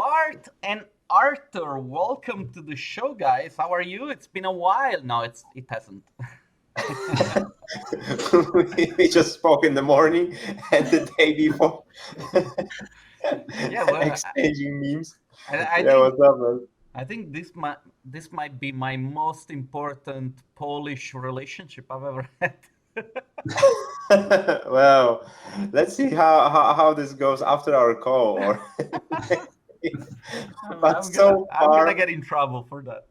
Bart and Artur, welcome to the show, guys. How are you? It's been a while. No, it hasn't. We just spoke in the morning and the day before. Yeah, well, Exchanging memes. I Yeah, think what's up, man? I think this might be my most important Polish relationship I've ever had. Well, let's see how this goes after our call. Or but I'm gonna so I'm gonna far, get in trouble for that.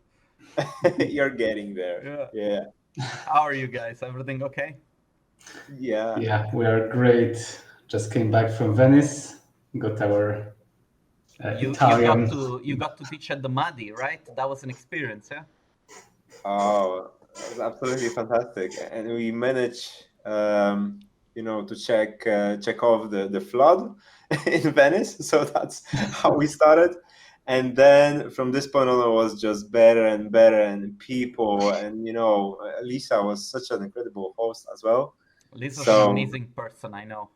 you're getting there. Yeah. Yeah, How are you guys? Everything okay? yeah. Yeah, we are great. Just came back from Venice, got our Italian. You got to teach at the Madi, right? That was an experience, yeah. Oh, it was absolutely fantastic, and we managed, to check off the flood in Venice. So that's how we started, and then from this point on, it was just better and better, and people, and Lisa was such an incredible host as well. Lisa's an So amazing person, I know.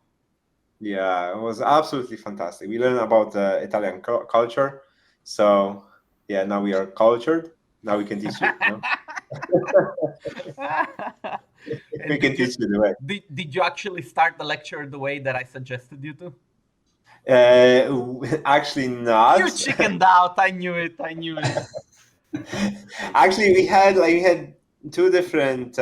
yeah, it was absolutely fantastic. We learned about Italian culture. So yeah, now we are cultured. Now we can teach you. And We can teach you the way. did you actually start the lecture the way that I suggested you to? Actually, not. You chickened out. I knew it. Actually, we had two different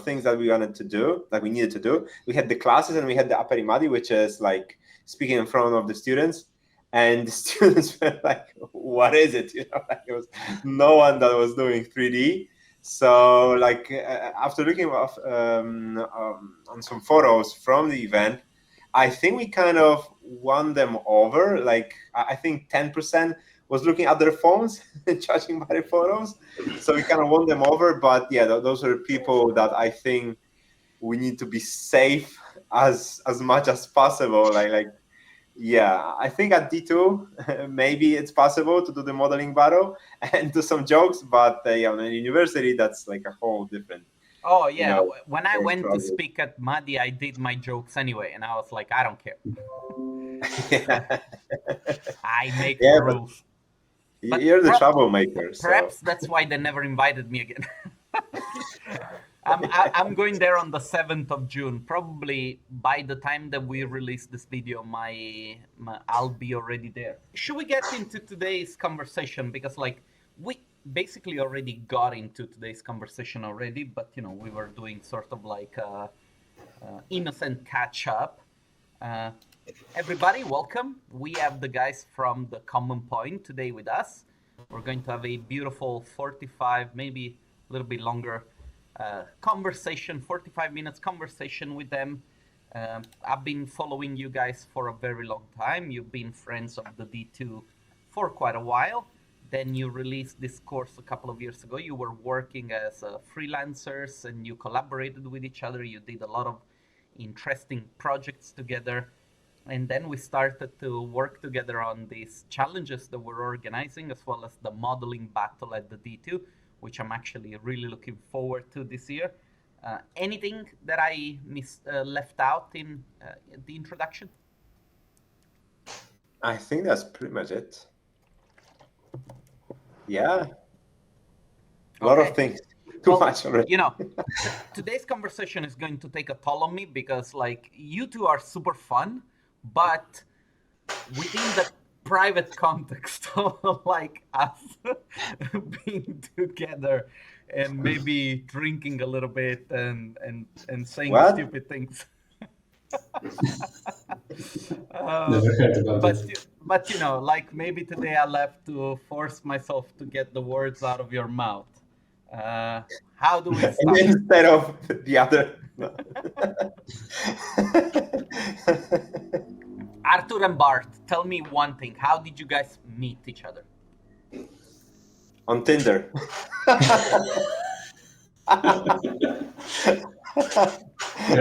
things that we wanted to do, like we needed to do. We had the classes and we had the aperimadi, which is like speaking in front of the students. And the students were like, "What is it?" Like there was no one that was doing 3D. So, like after looking on some photos from the event, I think we kind of won them over. Like I think 10% was looking at their phones, judging by the photos. So we kind of won them over. But yeah, those are people that I think we need to be safe as much as possible. Yeah, I think at D2, maybe it's possible to do the modeling battle and do some jokes, but on a university, that's like a whole different. Oh yeah, when I went to project. speak at Madi, I did my jokes anyway, and I was like, I don't care. Yeah. I make Yeah, the rules. But You're the troublemaker. Perhaps that's why they never invited me again. I'm going there on the 7th of June. Probably by the time that we release this video, I'll be already there. Should we get into today's conversation? Because we basically already got into today's conversation already, but we were doing sort of like a innocent catch up. Everybody, welcome. We have the guys from the CommonPoint today with us. We're going to have a beautiful 45, maybe a little bit longer conversation, 45 minutes conversation with them. I've been following you guys for a very long time. You've been friends of the D2 for quite a while. Then you released this course a couple of years ago. You were working as freelancers and you collaborated with each other. You did a lot of interesting projects together. And then we started to work together on these challenges that we're organizing, as well as the modeling battle at the D2, which I'm actually really looking forward to this year. Anything that I left out in the introduction? I think that's pretty much it. Yeah. A lot of things. Too much already. Today's conversation is going to take a toll on me because you two are super fun, but within the private context of us being together and maybe drinking a little bit and saying stupid things. Never heard about it. But maybe today I'll have to force myself to get the words out of your mouth. How do we start? Instead of the other. Artur and Bart, tell me one thing. How did you guys meet each other? On Tinder.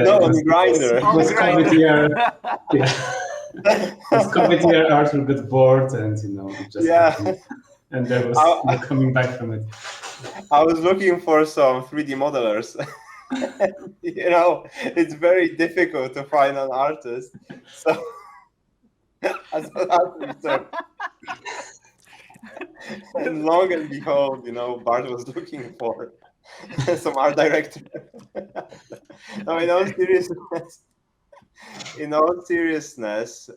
No, on Grindr. This COVID year, this COVID year, Artur got bored and just and there was no coming back from it. I was looking for some 3D modelers. It's very difficult to find an artist. So as a last resort. And long and behold, Bart was looking for some art director. No, in all seriousness,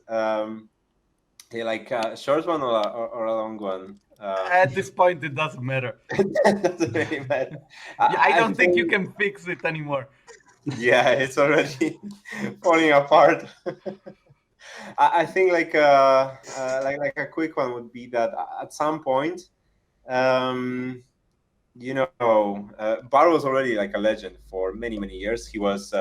like a short one or a long one. At this point, it doesn't matter. That doesn't really matter. I don't think you can fix it anymore. Yeah, it's already falling apart. I think like a quick one would be that at some point, Bar was already like a legend for many years. He was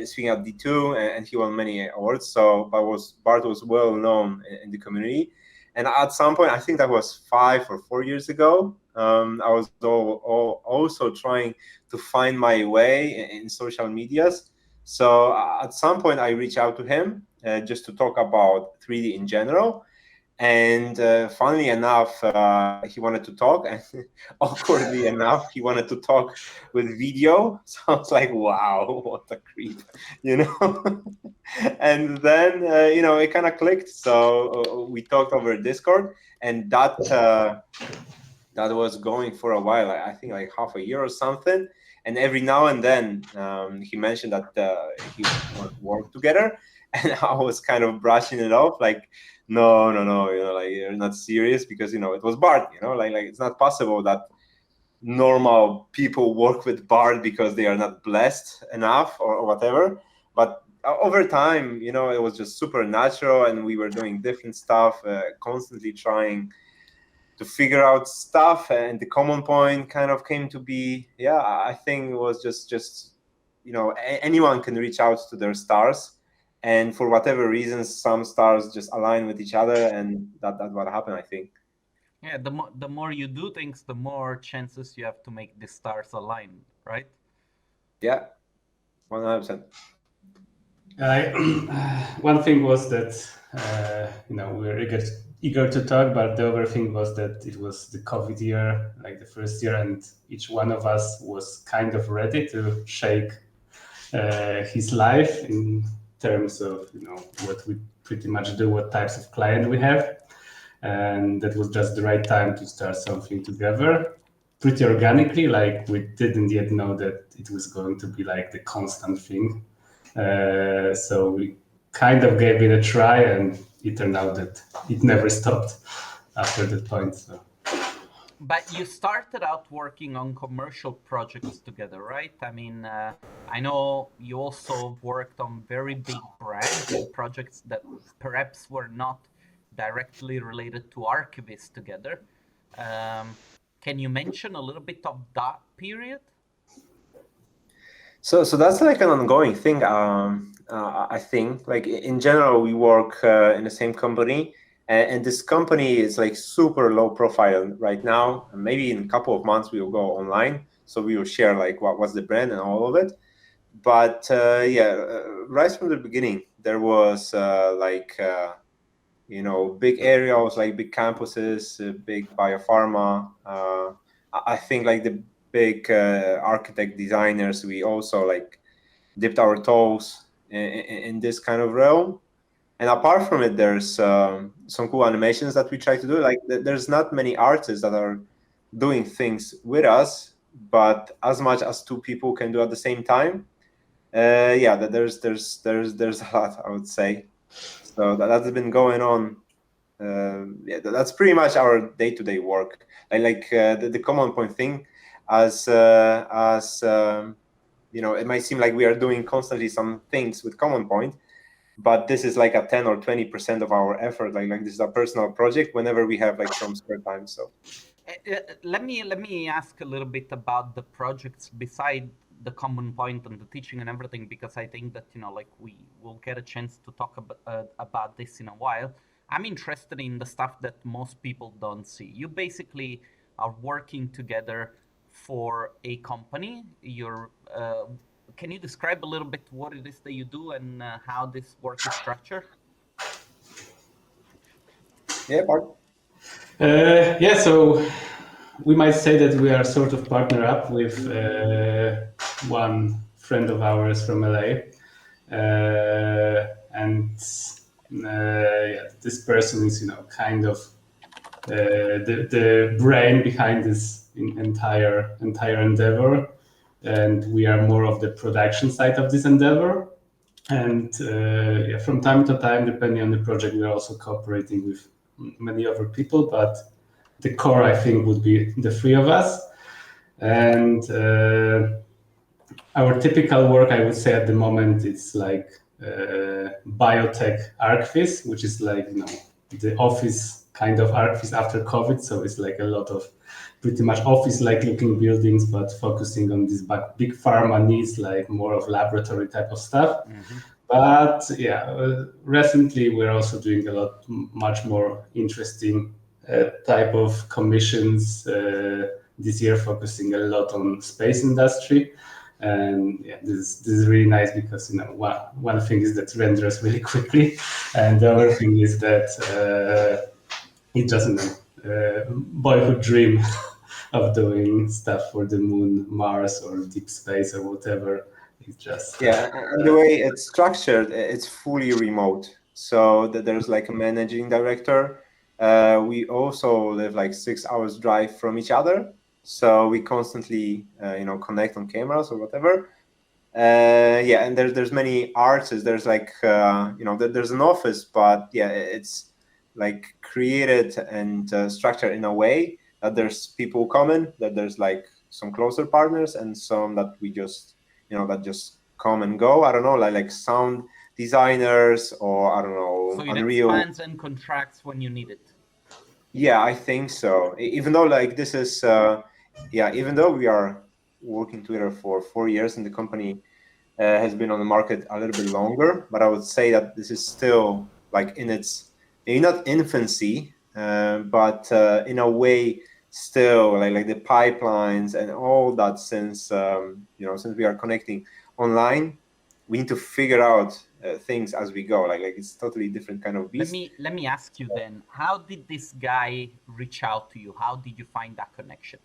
speaking at D2 and he won many awards. So Bart was well known in the community. And at some point, I think that was 5 or 4 years ago, I was also trying to find my way in social medias. So at some point, I reached out to him just to talk about 3D in general. And funnily enough, he wanted to talk, and awkwardly enough, he wanted to talk with video. So I was like, "Wow, what a creep," And then it kind of clicked. So we talked over Discord, and that was going for a while. I think like half a year or something. And every now and then, he mentioned that he want to work together, and I was kind of brushing it off, like, no, like you're not serious, because it was Bart, like it's not possible that normal people work with Bart because they are not blessed enough or whatever. But over time, it was just super natural, and we were doing different stuff, constantly trying to figure out stuff, and the CommonPoint kind of came to be. Yeah, I think it was just anyone can reach out to their stars. And for whatever reasons, some stars just align with each other, and that's what happened, I think. Yeah, the more you do things, the more chances you have to make the stars align, right? Yeah, 100%. One thing was that we were eager to talk, but the other thing was that it was the COVID year, like the first year, and each one of us was kind of ready to shake his life in terms of what we pretty much do, what types of client we have, and that was just the right time to start something together, pretty organically. Like we didn't yet know that it was going to be like the constant thing, so we kind of gave it a try, and it turned out that it never stopped after that point. So. But you started out working on commercial projects together, right? I mean, I know you also worked on very big brands and projects that perhaps were not directly related to Archivist together. Can you mention a little bit of that period? So that's like an ongoing thing. I think, like in general, we work in the same company. And this company is like super low profile right now. And maybe in a couple of months we will go online, so we will share like what's the brand and all of it. But right from the beginning, there was big areas, like big campuses, big biopharma. I think like the big architect designers, we also like dipped our toes in this kind of realm. And apart from it, there's some cool animations that we try to do. Like there's not many artists that are doing things with us, but as much as 2 people can do at the same time, there's a lot, I would say. So that's been going on. That's pretty much our day-to-day work. The CommonPoint thing, as it might seem like we are doing constantly some things with CommonPoint, but this is like a 10 or 20% of our effort. Like this is a personal project whenever we have like some spare time. So let me ask a little bit about the projects beside the CommonPoint and the teaching and everything, because I think that like we will get a chance to talk about this in a while. I'm interested in the stuff that most people don't see. You basically are working together for a company. Can you describe a little bit what it is that you do and how this work is structured? yeah, Bart. So we might say that we are sort of partner up with one friend of ours from LA, and this person is, kind of the brain behind this entire endeavor, and we are more of the production side of this endeavor. And from time to time, depending on the project, we're also cooperating with many other people, but the core, I think, would be the three of us. And our typical work, I would say at the moment, it's like biotech ArchViz, which is like, the office kind of ArchViz after COVID. So it's like a lot of pretty much office-like looking buildings, but focusing on these big pharma needs, like more of laboratory type of stuff. Mm-hmm. But recently we're also doing much more interesting type of commissions this year, focusing a lot on space industry. And this is really nice because one thing is that renders really quickly, and the other thing is that it doesn't boyhood dream of doing stuff for the moon, Mars, or deep space or whatever. It's just and the way it's structured, it's fully remote. So that there's like a managing director. We also live like 6 hours drive from each other, so we constantly connect on cameras or whatever. And there's many artists. There's like there's an office, but it's like created and structured in a way that there's people coming, that there's like some closer partners and some that we just that just come and go. I don't know, like sound designers, or I don't know. So it Unreal. expands and contracts when you need it. Yeah, I think so. Even though like this is, even though we are working together for 4 years and the company has been on the market a little bit longer, but I would say that this is still like in its, maybe not infancy, but in a way still like the pipelines and all that, since since we are connecting online, we need to figure out things as we go. Like it's totally different kind of beast. Let me ask you then, how did this guy reach out to you? How did you find that connection?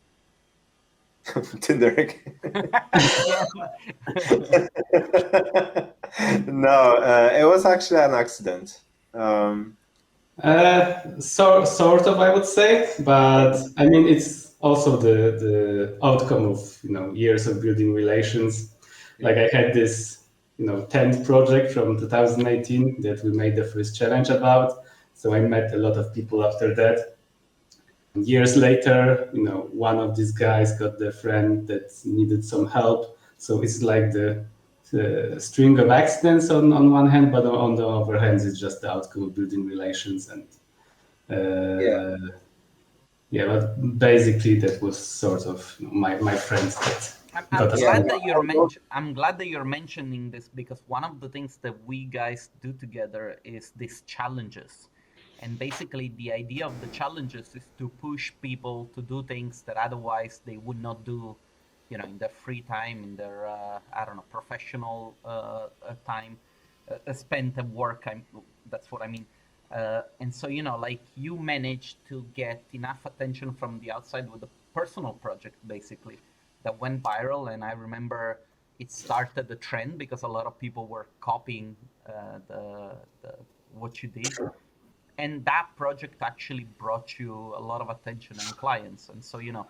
Tinder. No, it was actually an accident. Sort of, I would say, but I mean, it's also the outcome of years of building relations. Like I had this 10th project from 2018 that we made the first challenge about. So I met a lot of people after that. And years later, one of these guys got the friend that needed some help. So it's like the string of accidents on one hand, but on the other hand, it's just the outcome of building relations. And but basically that was sort of my friends that. I'm glad that you're mentioning this, because one of the things that we guys do together is these challenges. And basically the idea of the challenges is to push people to do things that otherwise they would not do, in their free time, in their, professional time spent at work. That's what I mean. And so, like you managed to get enough attention from the outside with a personal project, basically, that went viral. And I remember it started a trend because a lot of people were copying what you did. And that project actually brought you a lot of attention and clients. And so, Yeah,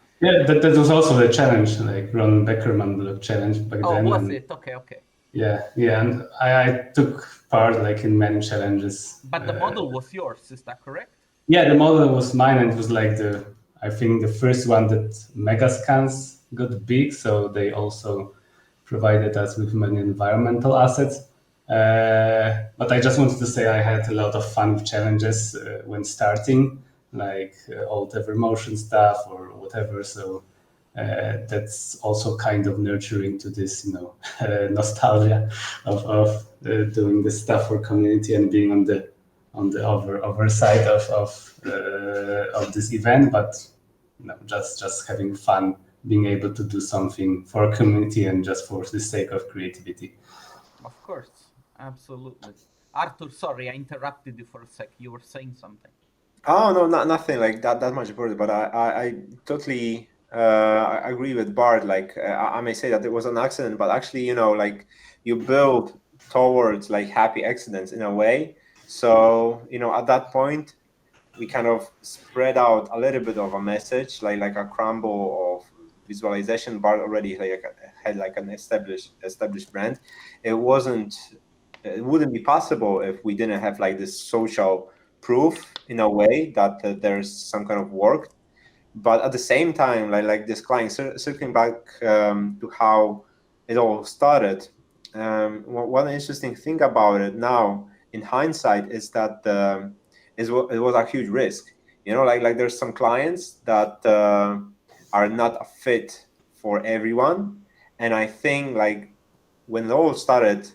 that was also the challenge, like Ron Beckerman blog challenge back then. Oh, was it? Okay. Yeah, and I took part like in many challenges. But the model was yours, is that correct? Yeah, the model was mine, and it was like I think the first one that Megascans got big, so they also provided us with many environmental assets. But I just wanted to say I had a lot of fun with challenges when starting, like old Evermotion stuff or whatever. So that's also kind of nurturing to this, nostalgia of doing this stuff for community and being on the other side of this event. But just having fun, being able to do something for a community and just for the sake of creativity. Of course. Absolutely. Artur, sorry, I interrupted you for a sec. You were saying something. Oh, no, nothing like that much about it. But I totally I agree with Bart. Like I may say that it was an accident, but actually, like you build towards like happy accidents in a way. So, at that point, we kind of spread out a little bit of a message, like a crumble of visualization. Bart already had like an established brand. It wouldn't be possible if we didn't have like this social proof in a way that there's some kind of work. But at the same time, like this client, circling back to how it all started, one interesting thing about it now in hindsight is that it was a huge risk. Like there's some clients that are not a fit for everyone, and I think like when it all started,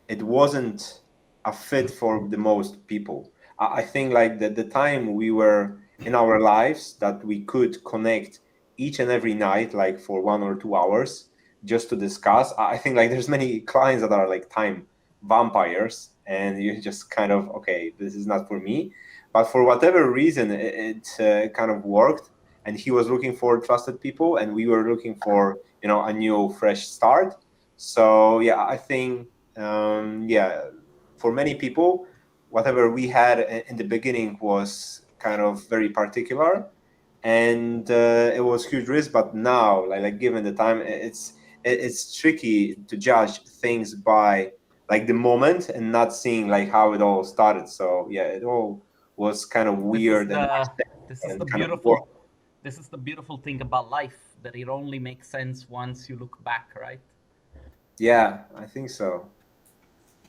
it wasn't a fit for the most people. I think like the time we were in our lives that we could connect each and every night, like for 1 or 2 hours, just to discuss. I think like there's many clients that are like time vampires, and you just kind of, okay, this is not for me. But for whatever reason, it kind of worked, and he was looking for trusted people, and we were looking for a new fresh start. So yeah, I think for many people, whatever we had in the beginning was kind of very particular, and it was huge risk. But now, like given the time, it's tricky to judge things by like the moment and not seeing like how it all started. So yeah, it all was kind of weird This is and the kind of beautiful this is the beautiful thing about life, that it only makes sense once you look back, right? yeah, I think so.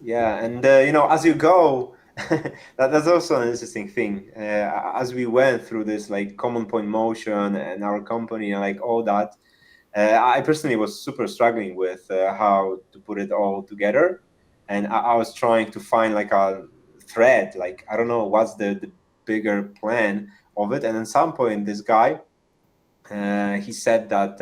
Yeah, and as you go, that's also an interesting thing. As we went through this like CommonPoint motion and our company and like all that, I personally was super struggling with how to put it all together, and I was trying to find like a thread. Like I don't know what's the bigger plan of it. And at some point, this guy, he said that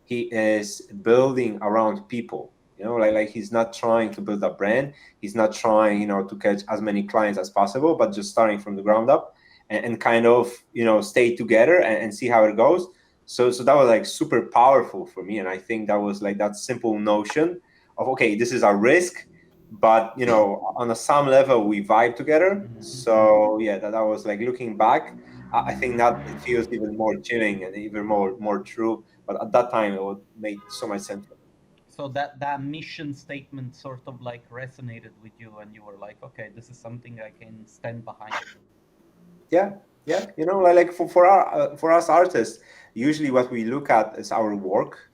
he is building around people. Like he's not trying to build a brand. He's not trying to catch as many clients as possible, but just starting from the ground up and kind of stay together and see how it goes. So that was like super powerful for me, and I think that was like that simple notion of, okay, this is a risk, but on some level we vibe together. So yeah, that was like, looking back, I think that it feels even more chilling and even more true. But at that time, it would make so much sense. So that mission statement sort of like resonated with you, and you were like, okay, this is something I can stand behind. Yeah, yeah. Like for us artists, usually what we look at is our work,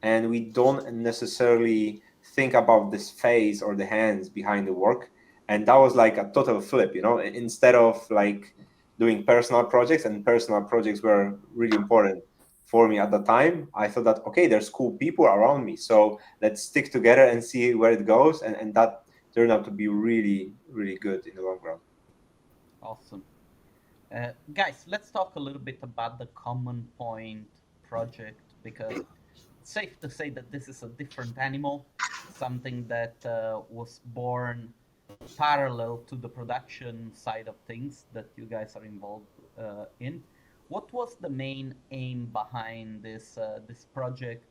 and we don't necessarily think about this face or the hands behind the work. And that was like a total flip. Instead of like doing personal projects, and personal projects were really important for me at the time, I thought that, okay, there's cool people around me, so let's stick together and see where it goes. And that turned out to be really, really good in the long run. Awesome. Guys, let's talk a little bit about the Common Point project, because it's safe to say that this is a different animal, something that was born parallel to the production side of things that you guys are involved in. What was the main aim behind this project,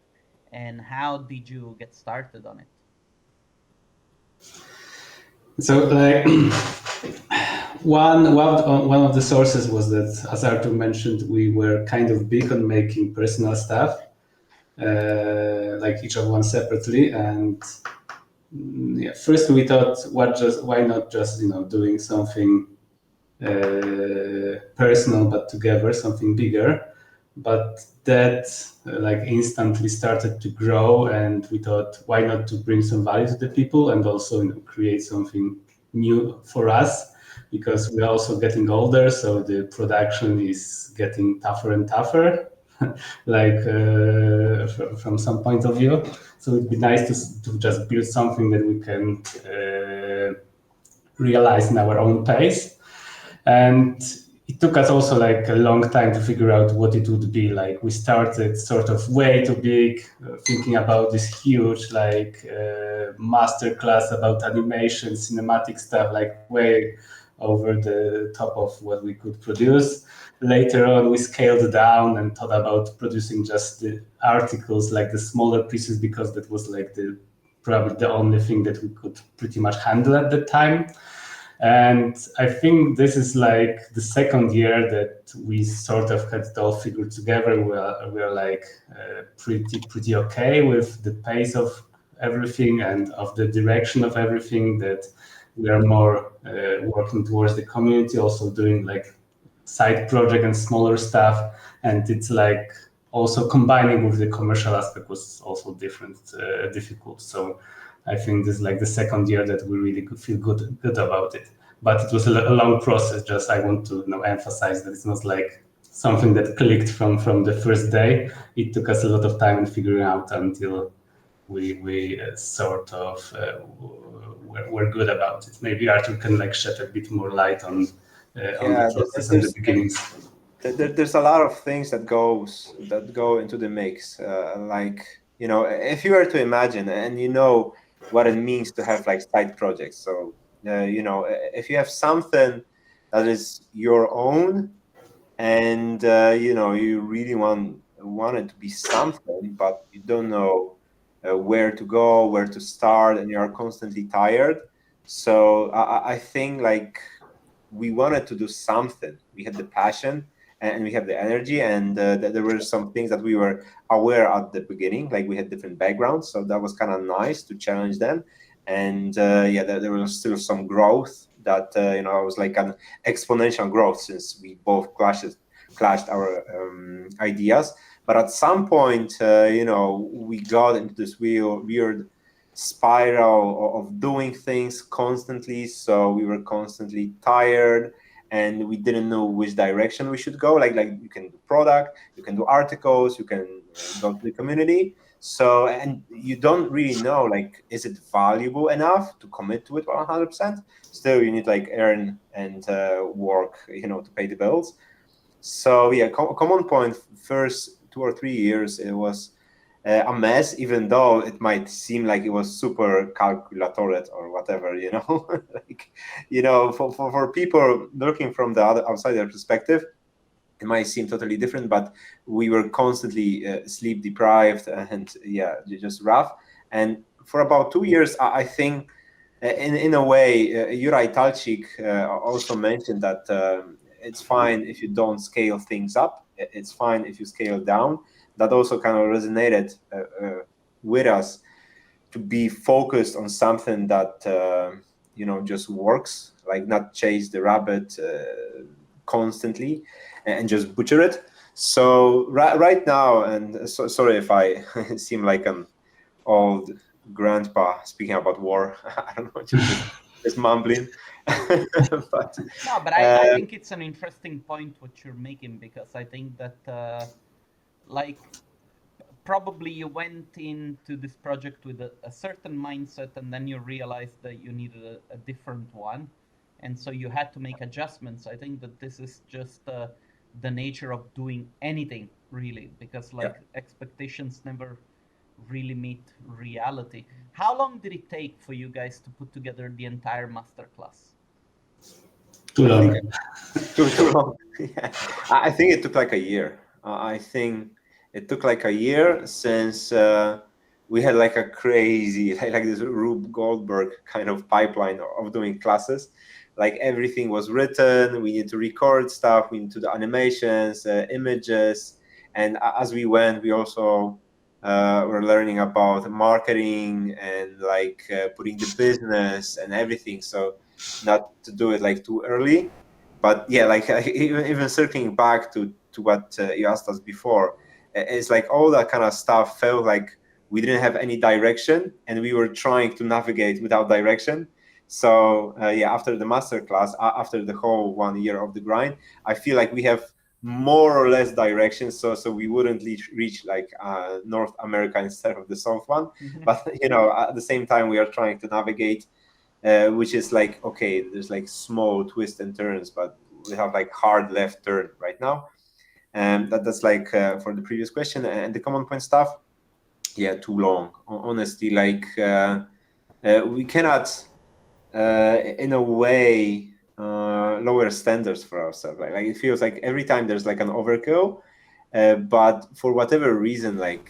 and how did you get started on it? So like one of the sources was that, as Artur mentioned, we were kind of big on making personal stuff, like each of one separately. And first we thought, why not just doing something personal but together, something bigger. But that like instantly started to grow, and we thought, why not to bring some value to the people and also create something new for us, because we're also getting older, so the production is getting tougher and tougher, like from some point of view. So it'd be nice to just build something that we can realize in our own pace. And it took us also like a long time to figure out what it would be. Like we started sort of way too big, thinking about this huge like master class about animation, cinematic stuff, like way over the top of what we could produce. Later on, we scaled down and thought about producing just the articles, like the smaller pieces, because that was like probably the only thing that we could pretty much handle at the time. And I think this is like the second year that we sort of had it all figured together. We are like pretty okay with the pace of everything and of the direction of everything, that we are more working towards the community, also doing like side project and smaller stuff. And it's like also combining with the commercial aspect was also difficult. So I think this is like the second year that we really feel good about it. But it was a long process. Just I want to emphasize that it's not like something that clicked from the first day. It took us a lot of time in figuring out until we sort of were good about it. Maybe Artur can like shed a bit more light on the process and the beginnings. There's a lot of things that go into the mix. Like, you know, if you were to imagine, and you know what it means to have like side projects. So, you know, if you have something that is your own, and you know, you really want it to be something, but you don't know where to go, where to start, and you are constantly tired. So I think like we wanted to do something. We had the passion and we have the energy, and there were some things that we were aware at the beginning, like we had different backgrounds, so that was kind of nice to challenge them. And yeah, there was still some growth that you know, was like an exponential growth since we both clashed our ideas. But at some point, you know, we got into this weird spiral of doing things constantly, so we were constantly tired and we didn't know which direction we should go. Like you can do product, you can do articles, you can go to the community, so, and you don't really know, like, is it valuable enough to commit to it 100%? Still, you need like earn and work, you know, to pay the bills. So yeah, CommonPoint, first 2 or 3 years, it was a mess, even though it might seem like it was super calculated or whatever, you know. Like, you know, for people looking from the outsider perspective, it might seem totally different, but we were constantly sleep deprived and yeah, just rough. And for about 2 years, I think in a way, Juraj Talcik also mentioned that it's fine if you don't scale things up. It's fine if you scale down. That also kind of resonated with us, to be focused on something that you know, just works, like not chase the rabbit constantly and just butcher it. So right now, and sorry if I seem like an old grandpa speaking about war. I don't know, just mumbling. But No, but I think it's an interesting point what you're making, because I think that like probably you went into this project with a certain mindset, and then you realized that you needed a different one, and so you had to make adjustments. I think that this is just the nature of doing anything, really, because like expectations never really meet reality. How long did it take for you guys to put together the entire masterclass? Too long. Too long. Yeah. I think it took like a year. I think it took like a year, since we had like a crazy, like this Rube Goldberg kind of pipeline of doing classes. Like everything was written, we need to record stuff, we need to do animations, images. And as we went, we also were learning about marketing and like putting the business and everything. So not to do it like too early. But yeah, like even circling back to what you asked us before, it's like all that kind of stuff felt like we didn't have any direction and we were trying to navigate without direction. So yeah, after the masterclass, after the whole 1 year of the grind, I feel like we have more or less direction. So we wouldn't reach like North America instead of the South one. But you know, at the same time, we are trying to navigate, which is like, okay, there's like small twists and turns, but we have like hard left turn right now. And that's like for the previous question. And the CommonPoint stuff, yeah, too long. Honestly, like we cannot, in a way, lower standards for ourselves. Like it feels like every time there's like an overkill, but for whatever reason, like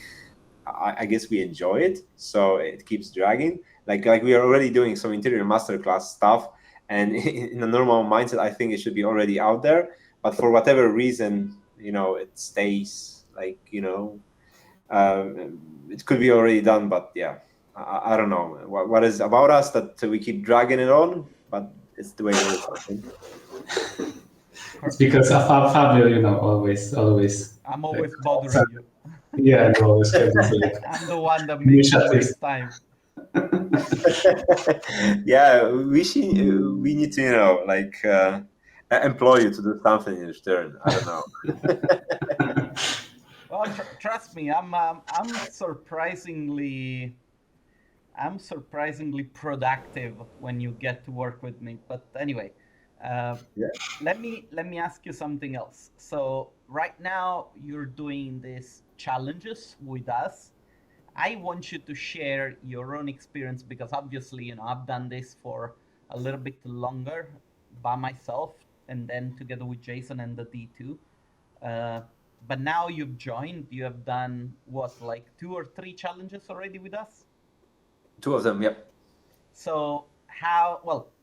I guess we enjoy it, so it keeps dragging. Like we are already doing some interior masterclass stuff, And in a normal mindset, I think it should be already out there. But for whatever reason, it stays like, it could be already done. But yeah, I don't know what is about us that we keep dragging it on, but it's the way it is, I think. It's because of Fabio, always. I'm always bothering you. Yeah, and always have this I'm the one that makes you waste time. Yeah, we need to employ you to do something in return. I don't know. Well, trust me, I'm surprisingly productive when you get to work with me. But anyway, let me ask you something else. So right now you're doing these challenges with us. I want you to share your own experience because obviously, I've done this for a little bit longer by myself and then together with Jason and the D2. But now you've joined, you have done what, like 2 or 3 challenges already with us? 2 of them, yep. So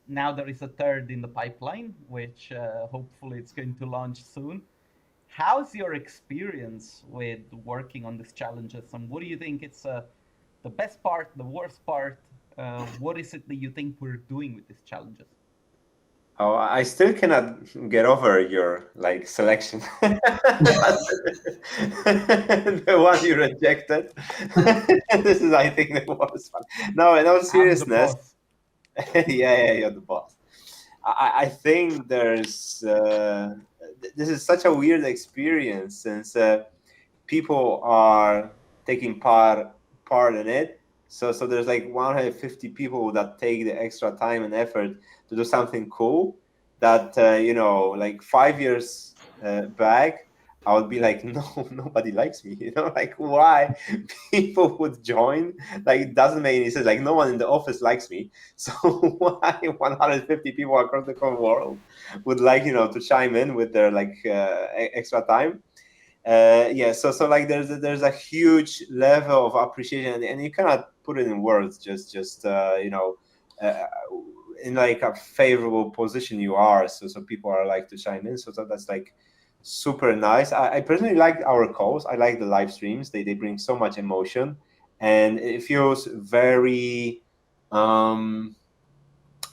now there is a third in the pipeline, which hopefully it's going to launch soon. How's your experience with working on these challenges, and what do you think it's the best part, the worst part? What is it that you think we're doing with these challenges? Oh, I still cannot get over your selection. The one you rejected. This is, I think, the worst one. No, in all seriousness. Yeah, you're the boss. I think there's this is such a weird experience since people are taking part in it. So there's 150 people that take the extra time and effort to do something cool that 5 years back I would be like, no, nobody likes me. Why people would join? It doesn't make any sense. No one in the office likes me. So why 150 people across the whole world would to chime in with their extra time? So there's a huge level of appreciation, and you cannot put it in words. Just in a favorable position you are. So people are to chime in. So that's super nice. I personally like our calls. I like the live streams. They bring so much emotion, and it feels very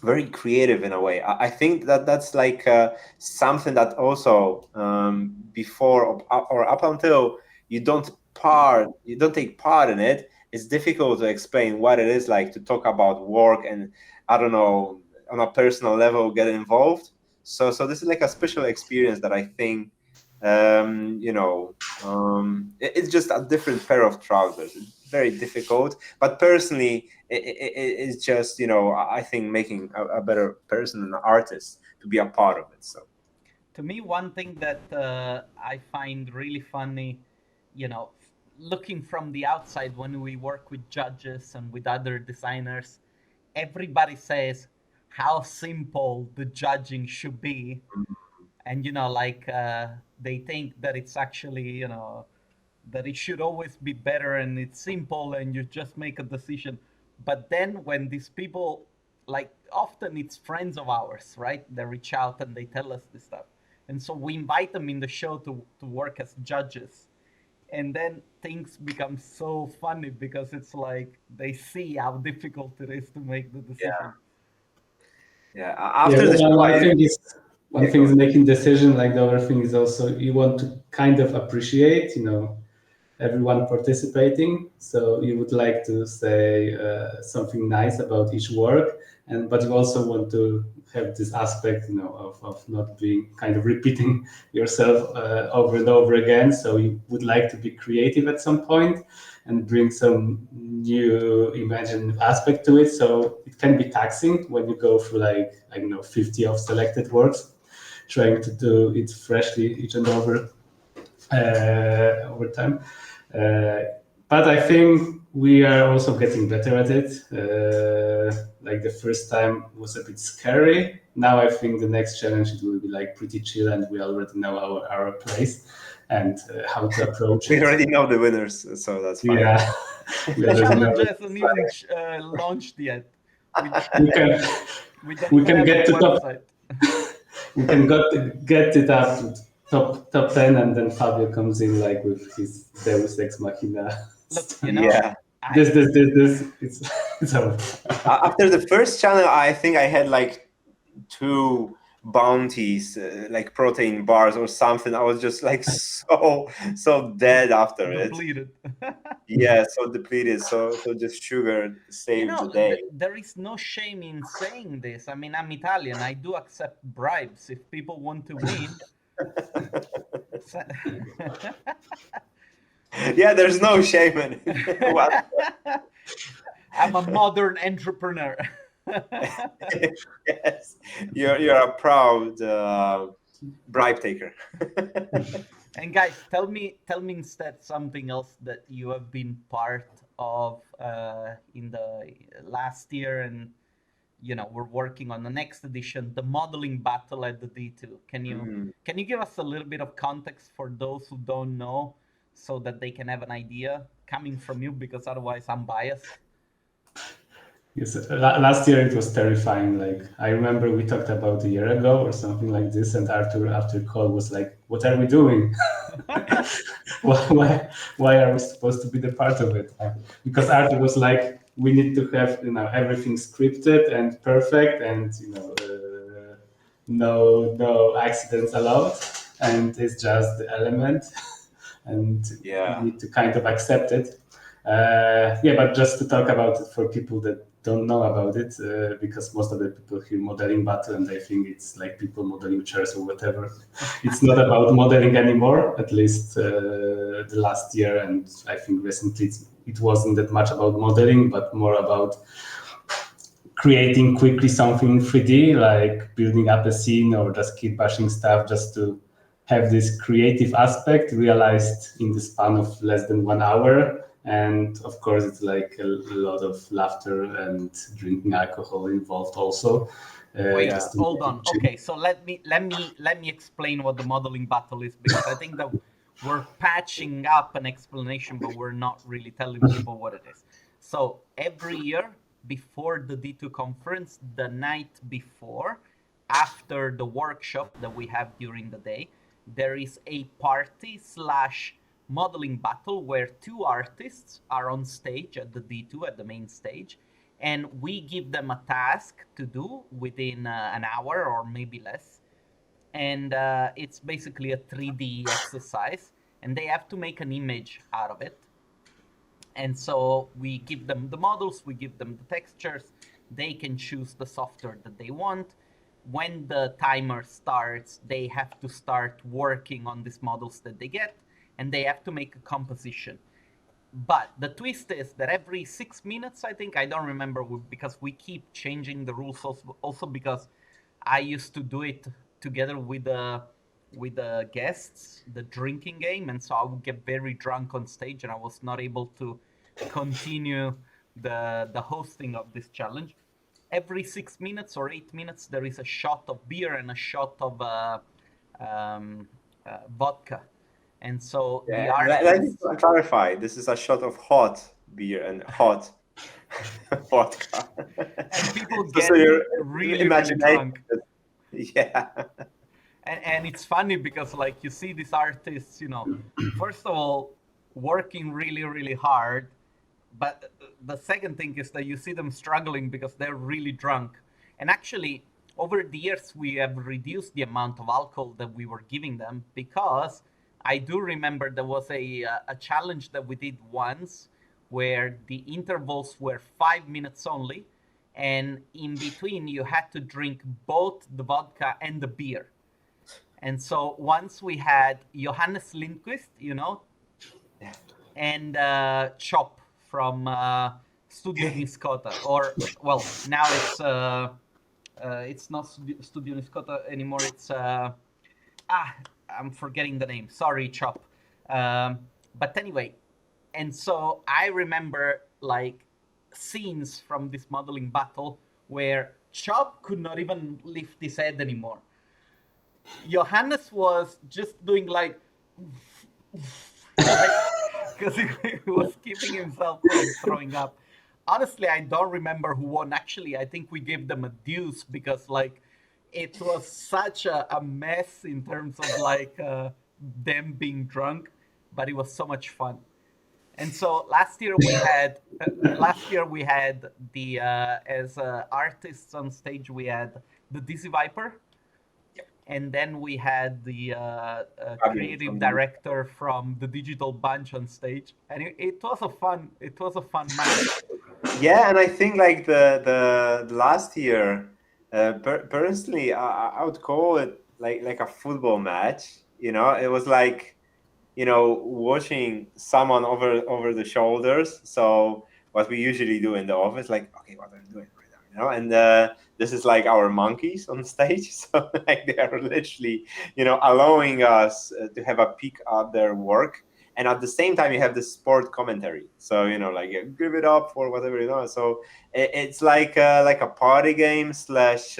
very creative in a way. I think that's something that also before or up until you don't take part in it, it's difficult to explain what it is like to talk about work and, I don't know, on a personal level get involved. So this is a special experience that I think it's just a different pair of trousers. It's very difficult, but personally it's just I think making a better person and an artist to be a part of it. So to me, one thing that I find really funny, looking from the outside when we work with judges and with other designers, everybody says how simple the judging should be. And they think that it's actually that it should always be better and it's simple and you just make a decision. But then when these people, often it's friends of ours, right, they reach out and they tell us this stuff, and so we invite them in the show to work as judges, and then things become so funny because it's they see how difficult it is to make the decision. After the show, one thing is making decision. The other thing is also you want to kind of appreciate, everyone participating. So you would like to say something nice about each work, but you also want to have this aspect, of not being kind of repeating yourself over and over again. So you would like to be creative at some point and bring some new imaginative aspect to it. So it can be taxing when you go through 50 of selected works, trying to do it freshly each and over time. But I think we are also getting better at it. The first time was a bit scary. Now I think the next challenge it will be pretty chill, and we already know our place and how to approach it. We already know the winners, so that's fine. Yeah. The challenge hasn't even launched yet. We We can we don't we can have get a to top. website. We can get it up to top 10, and then Fabio comes in like with his Deus Ex Machina. Look, you know, Yeah. This. It's over. After the first channel, I think I had like 2 bounties, like protein bars or something. I was just like so dead after it. depleted. Yeah, so depleted. So just sugar saved the day. There is no shame in saying this. I mean, I'm Italian. I do accept bribes if people want to win. Yeah, there's no shame in it. Well, I'm a modern entrepreneur. yes, you're a proud bribe taker. And guys, tell me instead something else that you have been part of in the last year, and we're working on the next edition, the modeling battle at the D2. Can you give us a little bit of context for those who don't know, so that they can have an idea coming from you, because otherwise I'm biased. Yes, last year it was terrifying. Like I remember we talked about a year ago or something like this, and Artur after call was like, "What are we doing? why are we supposed to be the part of it?" Because Artur was like, "We need to have everything scripted and perfect, and no accidents allowed, and it's just the element, and Yeah. you need to kind of accept it." But just to talk about it for people that don't know about it, because most of the people hear modeling battle and they think it's like people modeling chairs or whatever. It's not about modeling anymore, at least the last year, and I think recently it wasn't that much about modeling, but more about creating quickly something in 3D, like building up a scene or just keep bashing stuff just to have this creative aspect realized in the span of less than 1 hour. And of course, it's like a lot of laughter and drinking alcohol involved also. Wait, hold on. Okay, so let me explain what the modeling battle is, because I think that we're patching up an explanation, but we're not really telling people what it is. So every year before the D2 conference, the night before, after the workshop that we have during the day, there is a party / modeling battle where 2 artists are on stage at the D2, at the main stage, and we give them a task to do within an hour or maybe less. And it's basically a 3D exercise, and they have to make an image out of it. And so we give them the models, we give them the textures, they can choose the software that they want. When the timer starts, they have to start working on these models that they get, and they have to make a composition. But the twist is that every 6 minutes, I think, I don't remember, because we keep changing the rules also because I used to do it together with the guests, the drinking game, and so I would get very drunk on stage, and I was not able to continue the hosting of this challenge. Every 6 minutes or 8 minutes, there is a shot of beer and a shot of vodka. And so the Let me artists... clarify. This is a shot of hot beer and hot vodka. And people So get your really drunk. Yeah. And it's funny because, like, you see these artists, first of all, working really, really hard. But the second thing is that you see them struggling because they're really drunk. And actually, over the years, we have reduced the amount of alcohol that we were giving them, because I do remember there was a challenge that we did once where the intervals were 5 minutes only. And in between, you had to drink both the vodka and the beer. And so once we had Johannes Lindqvist, and Chop from Studio Niscota, or, well, now it's not Studio Niscota anymore. It's I'm forgetting the name. Sorry, Chop. But anyway, and so I remember like scenes from this modeling battle where Chop could not even lift his head anymore. Johannes was just doing like because he was keeping himself from throwing up. honestly, I don't remember who won. Actually, I think we gave them a deuce because like it was such a mess in terms of like them being drunk, but it was so much fun. And so last year we had the as artists on stage we had the Dizzy Viper, and then we had the Fabio creative from director from the Digital Bunch on stage, and it was a fun match. Yeah, and I think like the last year, personally, I would call it like a football match. You know, it was like, you know, watching someone over the shoulders. So what we usually do in the office, like, okay, what are you doing right now? You know, and this is like our monkeys on stage. So like they are literally, you know, allowing us to have a peek at their work. And at the same time, you have the sport commentary. So you know, like give it up for whatever you know. So it's like a party game slash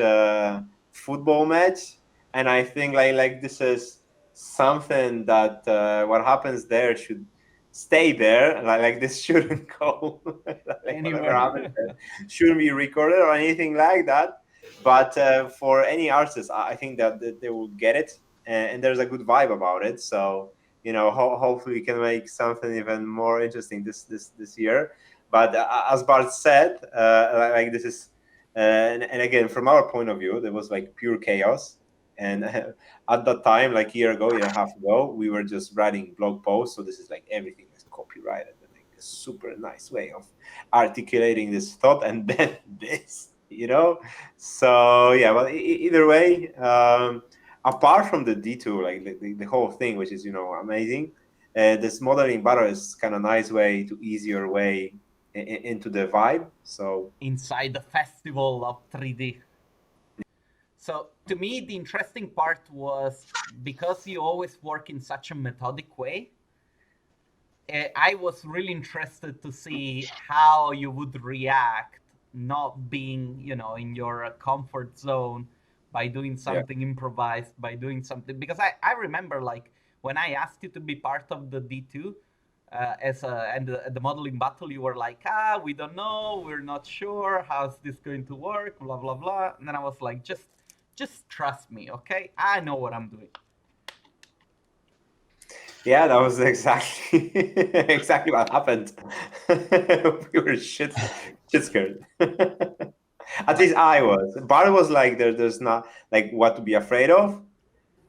football match. And I think like this is something that what happens there should stay there. Like this shouldn't go like whatever Anywhere. happens there shouldn't be recorded or anything like that. But for any artist, I think that they will get it, and there's a good vibe about it. So you know, hopefully we can make something even more interesting this year. But as Bart said, like this is and again from our point of view, there was like pure chaos. And at that time, like a year ago, year and a half ago, we were just writing blog posts. So this is like everything is copyrighted, and like a super nice way of articulating this thought. And then this, you know. So yeah, but either way, apart from the D2, like the whole thing, which is, you know, amazing. This modeling battle is kind of nice way to ease your way into the vibe. So Inside the festival of 3D. So to me, the interesting part was because you always work in such a methodic way. I was really interested to see how you would react, not being, you know, in your comfort zone by doing yeah, something improvised, by doing something. Because I remember like when I asked you to be part of the D2 and the modeling battle, you were like, we don't know, we're not sure, how's this going to work, blah blah blah. And then I was like, just trust me, okay? I know what I'm doing. yeah, that was exactly exactly what happened. We were shit scared. At least I was. Bart was like, there's not like what to be afraid of,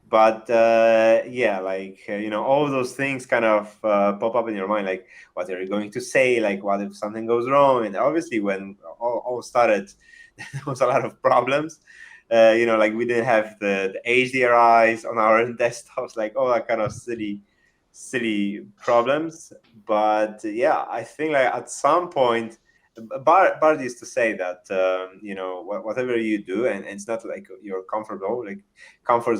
but yeah, like you know, all those things kind of pop up in your mind, like what are you going to say, like what if something goes wrong. And obviously when all started, there was a lot of problems. You know, like we didn't have the HDRIs on our desktops, like all that kind of silly problems. But yeah, I think like at some point, Bart used to say that you know, whatever you do, and it's not like your comfort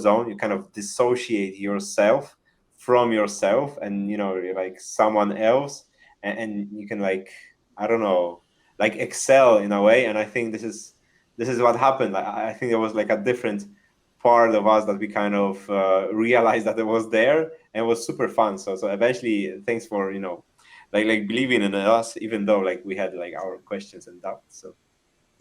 zone, you kind of dissociate yourself from yourself, and you know, you're like someone else, and you can like, I don't know, like excel in a way. And I think this is what happened. I think there was like a different part of us that we kind of realized that it was there, and it was super fun. So eventually, thanks for, you know, like believing in us, even though like we had like our questions and doubts. So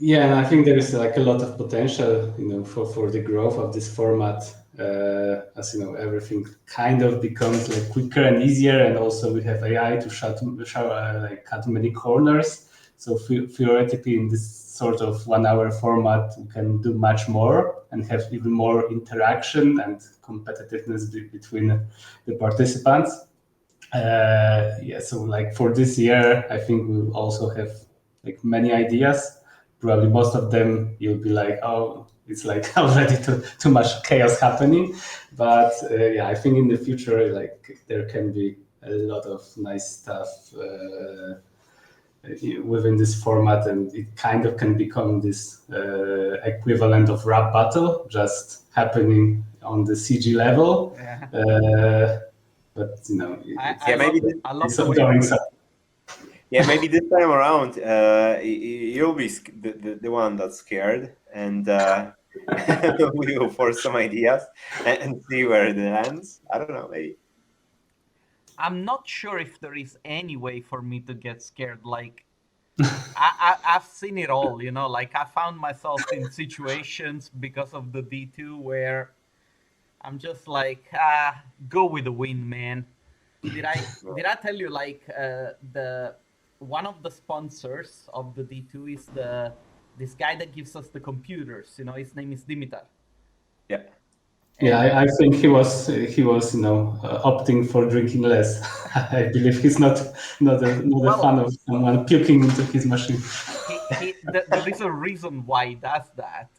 Yeah, and I think there is like a lot of potential, you know, for the growth of this format. As you know, everything kind of becomes like quicker and easier, and also we have AI to like cut many corners. So theoretically, in this sort of 1 hour format, we can do much more and have even more interaction and competitiveness between the participants. Yeah, so like for this year, I think we'll also have like many ideas. Probably most of them you'll be like, oh, it's like already too much chaos happening. But yeah, I think in the future, like there can be a lot of nice stuff within this format, and it kind of can become this equivalent of rap battle, just happening on the CG level. Yeah. But you know, I yeah, love maybe I love it's the way you doing put it. something. yeah, maybe this time around, you'll be the one that's scared, and we will force some ideas and see where it lands. I don't know, maybe. I'm not sure if there is any way for me to get scared. Like I've seen it all, you know, like I found myself in situations because of the D2 where I'm just like, go with the wind, man. Did I tell you like the one of the sponsors of the D2 is this guy that gives us the computers, you know, his name is Dimitar. Yeah. Yeah, And I think he was opting for drinking less. I believe he's not a well, fan of someone puking into his machine. there is a reason why he does that.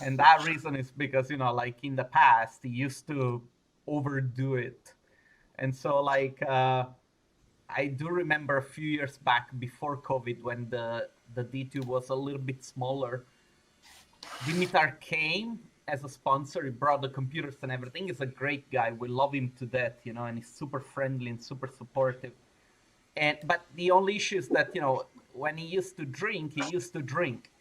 And that reason is because, you know, like in the past, he used to overdo it. And so, like, I do remember a few years back before COVID when the D2 was a little bit smaller. Dimitar came as a sponsor. He brought the computers and everything. He's a great guy. We love him to death, you know, and he's super friendly and super supportive. But the only issue is that, you know, when he used to drink, he used to drink.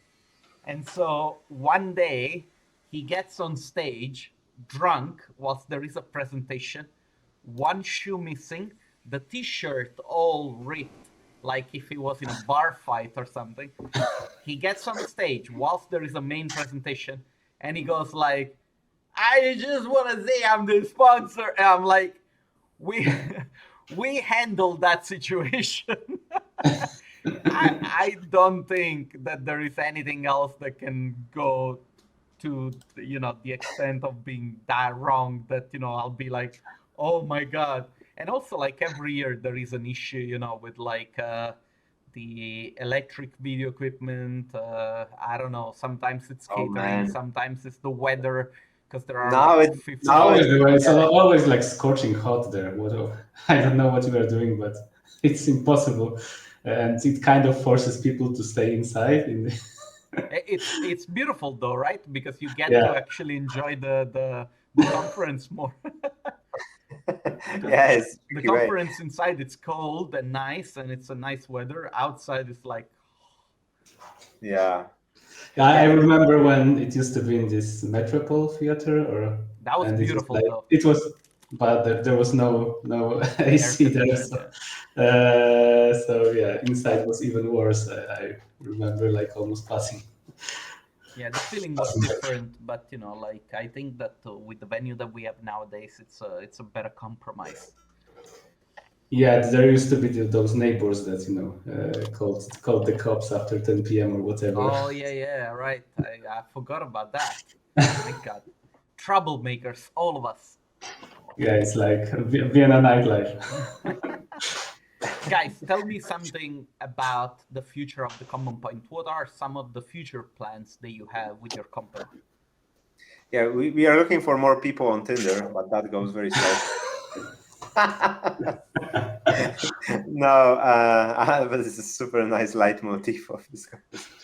And so one day he gets on stage drunk whilst there is a presentation, one shoe missing, the t-shirt all ripped, like if he was in a bar fight or something. He gets on stage whilst there is a main presentation and he goes like, I just want to say I'm the sponsor. And I'm like, we we handled that situation. I don't think that there is anything else that can go to, you know, the extent of being that wrong that, you know, I'll be like, oh my god. And also like every year there is an issue, you know, with like the electric video equipment. I don't know, sometimes it's Oh catering, man. sometimes it's the weather, because there are Now like it 50 It's now always it the way. It's yeah. always like scorching hot there. I don't know what you are doing, but it's impossible, and it kind of forces people to stay inside. It's beautiful though, right? Because you get to Yeah, actually enjoy the conference more. Because Yeah, it's the tricky way. conference inside it's cold and nice and it's a nice weather. Outside it's like, Yeah. I Yeah. remember when it used to be in this Metropole theater, that was and it was beautiful like though. but there was no Air AC there, condition, so yeah. yeah, inside was even worse. I remember like almost passing. Yeah, the feeling was different, but you know, like I think that with the venue that we have nowadays, it's a better compromise. Yeah, there used to be those neighbors that called the cops after 10 p.m. or whatever. Oh yeah, yeah, right. I forgot about that. My God, troublemakers, all of us. Yeah, it's like Vienna nightlife. Guys, tell me something about the future of the Common Point. What are some of the future plans that you have with your company? Yeah, we are looking for more people on Tinder, but that goes very slow. No, but it's a super nice leitmotif of this conversation.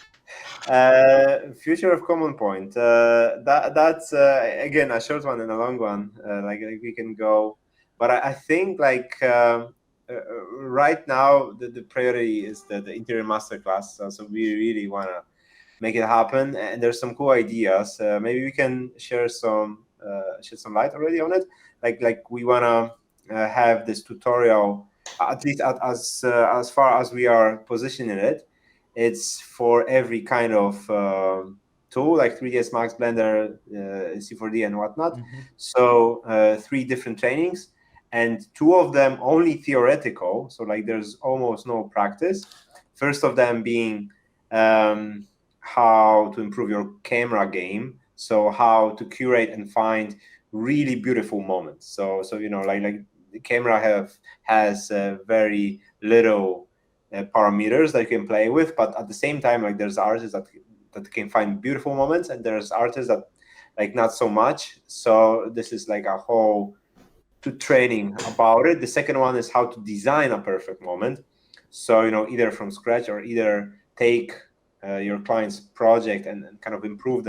Future of Common Point. That's again a short one and a long one. Like we can go, but I think like right now the priority is the interior masterclass. So we really want to make it happen, and there's some cool ideas. Maybe we can shed some light already on it. Like we want to have this tutorial, at least as far as we are positioning it. It's for every kind of tool, like 3ds Max, Blender, C4D, and whatnot. Mm-hmm. So 3 different trainings, and 2 of them only theoretical. So like there's almost no practice. First of them being how to improve your camera game. So how to curate and find really beautiful moments. So like the camera has very little parameters that you can play with, but at the same time, like there's artists that can find beautiful moments, and there's artists that like not so much. So this is like a whole training about it. The second one is how to design a perfect moment. So either from scratch or either take your client's project and kind of improve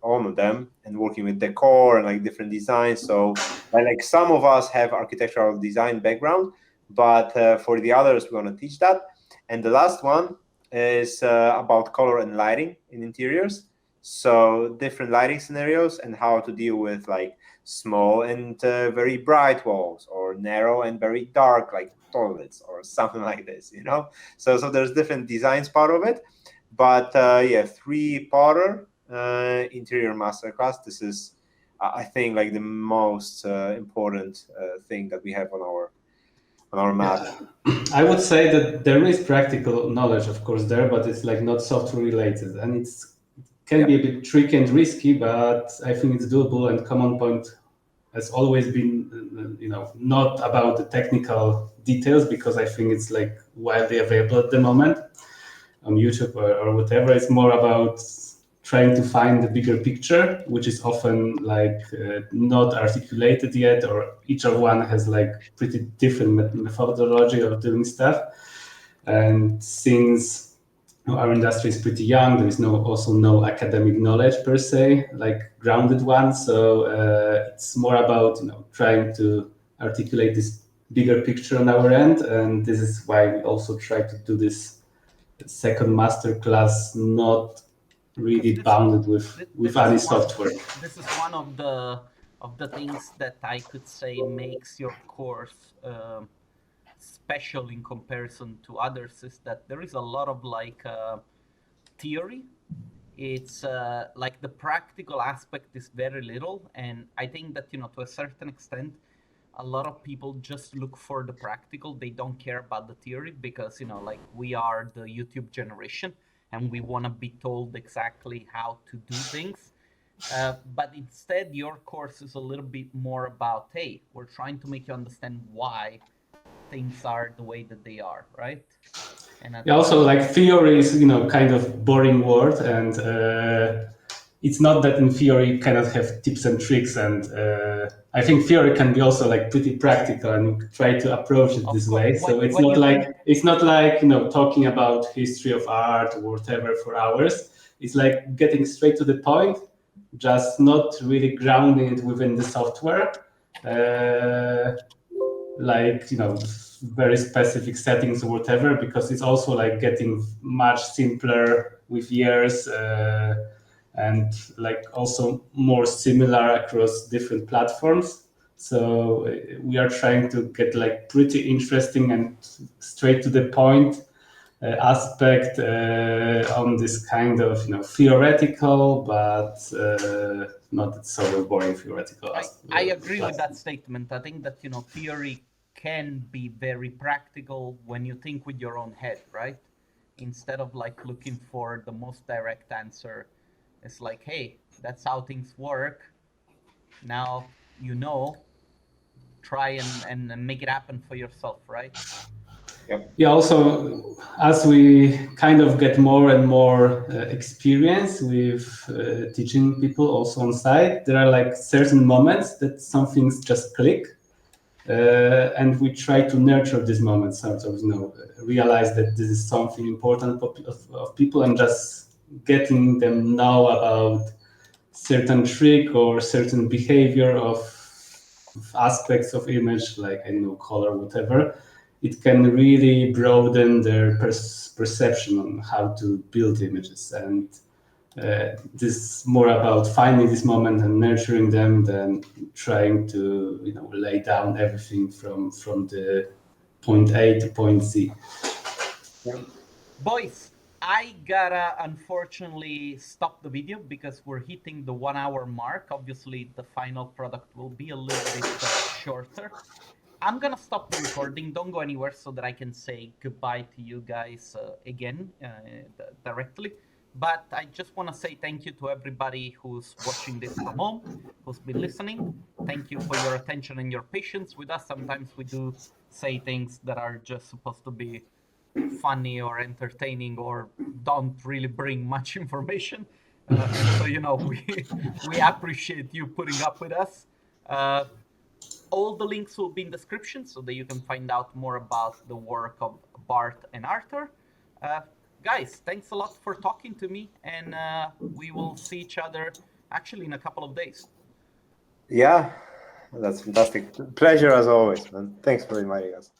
all of them, and working with decor and like different designs. So like some of us have architectural design background, but for the others we want to teach that. And the last one is about color and lighting in interiors. So different lighting scenarios and how to deal with like small and very bright walls, or narrow and very dark, like toilets or something like this, you know. So there's different designs part of it, but yeah, 3-parter interior masterclass. This is, I think, like the most important thing that we have on our map. Yeah. I would say that there is practical knowledge, of course, there, but it's like not software related, and it can be a bit tricky and risky, but I think it's doable. And CommonPoint has always been, not about the technical details, because I think it's like widely available at the moment on YouTube or whatever. It's more about trying to find the bigger picture, which is often like not articulated yet, or each of one has like pretty different methodology of doing stuff. And since our industry is pretty young, there is also no academic knowledge per se, like grounded one. So it's more about trying to articulate this bigger picture on our end, and this is why we also try to do this second masterclass, not really bounded with any software. This is one of the things that I could say makes your course special in comparison to others, is that there is a lot of like theory. It's like the practical aspect is very little, and I think that to a certain extent, a lot of people just look for the practical. They don't care about the theory, because like we are the YouTube generation and we want to be told exactly how to do things. But instead, your course is a little bit more about, hey, we're trying to make you understand why things are the way that they are, right? And also, like, theory is kind of boring word, and it's not that in theory you cannot have tips and tricks, and I think theory can be also like pretty practical, and you try to approach it this way. So it's not like talking about history of art or whatever for hours. It's like getting straight to the point, just not really grounding it within the software, like very specific settings or whatever, because it's also like getting much simpler with years, and like also more similar across different platforms. So we are trying to get like pretty interesting and straight to the point aspect on this kind of theoretical, but not so boring theoretical aspect. I agree with that statement. I think that theory can be very practical when you think with your own head, right? Instead of like looking for the most direct answer. It's like, hey, that's how things work. Now try and make it happen for yourself, right? Yeah, also, as we kind of get more and more experience with teaching people also on site, there are like certain moments that some things just click. And we try to nurture these moments, sort of, realize that this is something important of people, and just getting them know about certain trick or certain behavior of aspects of image, like, I don't know, color, whatever. It can really broaden their perception on how to build images. And this is more about finding this moment and nurturing them than trying to lay down everything from the point A to point Z. Yeah. Boys, I gotta unfortunately stop the video because we're hitting the 1 hour mark. Obviously, the final product will be a little bit shorter. I'm gonna stop the recording. Don't go anywhere so that I can say goodbye to you guys again directly. But I just want to say thank you to everybody who's watching this from home, who's been listening. Thank you for your attention and your patience with us. Sometimes we do say things that are just supposed to be funny or entertaining, or don't really bring much information. So we appreciate you putting up with us. All the links will be in the description so that you can find out more about the work of Bart and Artur. Guys, thanks a lot for talking to me, and we will see each other actually in a couple of days. Yeah, that's fantastic. Pleasure as always, man. Thanks for inviting us.